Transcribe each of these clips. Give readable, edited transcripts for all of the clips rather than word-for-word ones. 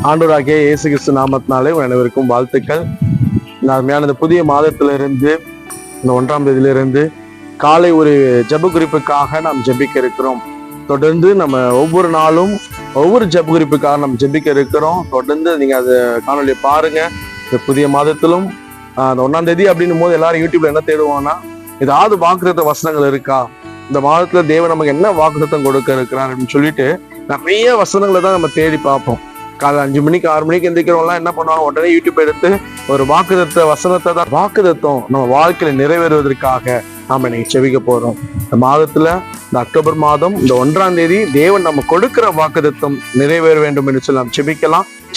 ஆண்டவராகிய இயேசு கிறிஸ்து நாமத்தினாலே அனைவருக்கும் வாழ்த்துக்கள். இந்த அருமையான இந்த புதிய மாதத்திலிருந்து, இந்த 1ஆம் தேதியிலிருந்து காலை ஒரு ஜெப குறிப்புக்காக நாம் ஜெபிக்க இருக்கிறோம். தொடர்ந்து நம்ம ஒவ்வொரு நாளும் ஒவ்வொரு ஜெப குறிப்புக்காக நம்ம ஜெபிக்க இருக்கிறோம். தொடர்ந்து நீங்க அதை காணொலியை பாருங்க. இந்த புதிய மாதத்திலும் அந்த 1ஆம் தேதி அப்படின்னும் போது எல்லாரும் யூடியூப்ல என்ன தேடுவோம்னா, ஏதாவது வாக்குத்தத்த வசனங்கள் இருக்கா, இந்த மாதத்துல தேவன் நமக்கு என்ன வாக்குத்தத்தம் கொடுக்க இருக்கிறார் அப்படின்னு சொல்லிட்டு நிறைய வசனங்களை தான் நம்ம தேடி பார்ப்போம். காலை 5 மணிக்கு 6 மணிக்கு எந்திரிக்கிறவங்கலாம் என்ன பண்ணுவாங்க, உடனே யூடியூப் எடுத்து ஒரு வாக்குத்தத்த வசனத்தை தான், வாக்குத்தத்தம் நம்ம வாழ்க்கையில நிறைவேறுவதற்காக நாம இன்னைக்கு செபிக்க போறோம். இந்த மாதத்துல, இந்த அக்டோபர் மாதம், இந்த 1ஆம் தேதி தேவன் நம்ம கொடுக்கிற வாக்குத்தத்தம் நிறைவேற வேண்டும் என்று சொல்லி நாம்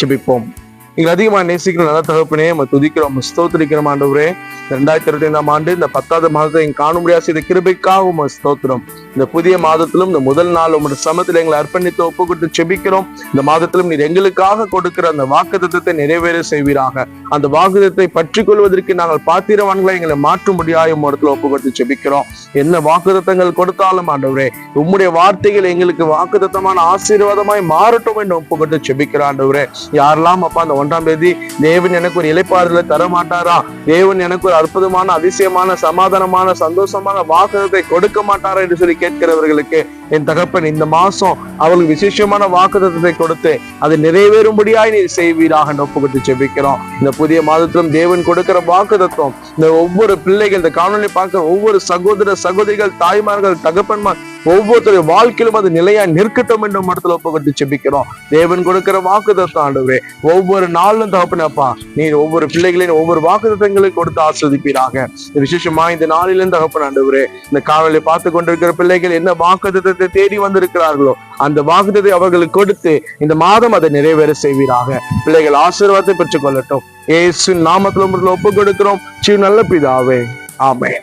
செபிப்போம். எங்களை அதிகமாக நேசிக்கிற நல்ல தகப்பனே, நம்ம துதிக்கிறோம், ஸ்தோத்திரிக்கிறோம். ஆண்டவரே, 2025ஆம் ஆண்டு இந்த 10வது மாதத்தை எங்க காண முடியாத செய்த கிருபைக்காக ஸ்தோத்திரம். இந்த புதிய மாதத்திலும் இந்த முதல் நாள் உங்களுடைய சமத்தில் எங்களை அர்ப்பணித்து ஒப்புக்கொண்டு செபிக்கிறோம். இந்த மாதத்திலும் நீர் எங்களுக்காக கொடுக்கிற அந்த வாக்குத்தத்தத்தை நிறைவேற செய்வீராக. அந்த வாக்குத்தத்தை பற்றி கொள்வதற்கு நாங்கள் பாத்திரவான்களை எங்களை மாற்ற முடியாத இடத்துல ஒப்புக்கொண்டு செபிக்கிறோம். என்ன வாக்குத்தத்தங்கள் கொடுத்தாலும் ஆண்டவரே, உம்முடைய வார்த்தைகள் எங்களுக்கு வாக்குத்தத்தமான ஆசீர்வாதமாய் மாறட்டும் என்று ஒப்புக்கொண்டு செபிக்கிறோம். ஆண்டவரே, யாரெல்லாம் அப்பா அந்த 1ஆம் தேதி தேவன் எனக்கு ஒரு இளைப்பாறுதலை தர மாட்டாரா, தேவன் எனக்கு ஒரு அற்புதமான அதிசயமான சமாதானமான சந்தோஷமான வாக்குத்தத்தை கொடுக்க மாட்டாரா என்று சொல்லி கேட்கிறவர்களுக்கு என் தகப்பன் இந்த மாசம் அவர்களுக்கு விசேஷமான வாக்குத்தத்தை கொடுத்து அதை நிறைவேறும்படியாய் நீர் செய்வீராக ஒப்புக்கொண்டு செபிக்கிறோம். இந்த புதிய மாதத்திலும் தேவன் கொடுக்கிற வாக்குத்தத்தம் இந்த ஒவ்வொரு பிள்ளைகள், இந்த காணொலி பார்க்கிற ஒவ்வொரு சகோதர சகோதரிகள், தாய்மார்கள், தகப்பன்மார் ஒவ்வொருத்தருடைய வாழ்க்கையிலும் அது நிலையா நிற்கட்டும் என்ற மரத்துல ஒப்புக்கொண்டு செபிக்கிறோம். தேவன் கொடுக்கிற வாக்குத்தத்தம் ஆண்டவரே, ஒவ்வொரு நாளும் தகப்பனப்பா நீர் ஒவ்வொரு பிள்ளைகளையும் ஒவ்வொரு வாக்குத்தத்தங்களையும் கொடுத்து ஆஸ்வதிப்பீராக. விசேஷமா இந்த நாளிலும் தகப்பன் ஆண்டவரே, இந்த காணொலியை பார்த்து கொண்டிருக்கிற பிள்ளைகள் என்ன வாக்குத்தத்தத்தை தேடி வந்திருக்கிறார்களோ அந்த வாக்குத்தத்தை அவர்களுக்கு கொடுத்து இந்த மாதம் அதை நிறைவேற செய்வீராக. பிள்ளைகள் ஆசீர்வாதத்தை பெற்றுக் கொள்ளட்டும். இயேசு நாமத்தில் ஒப்பு கொடுக்கிறோம் நல்ல பிதாவே, ஆமென்.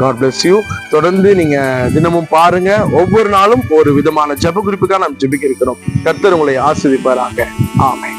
God bless you. தொடர்ந்து நீங்க தினமும் பாருங்க. ஒவ்வொரு நாளும் ஒரு விதமான ஜெப குறிப்புக்காக நாம் ஜெபிக்க இருக்கிறோம். கர்த்தர் உங்களை ஆசீர்வதிப்பாராக. ஆமென்.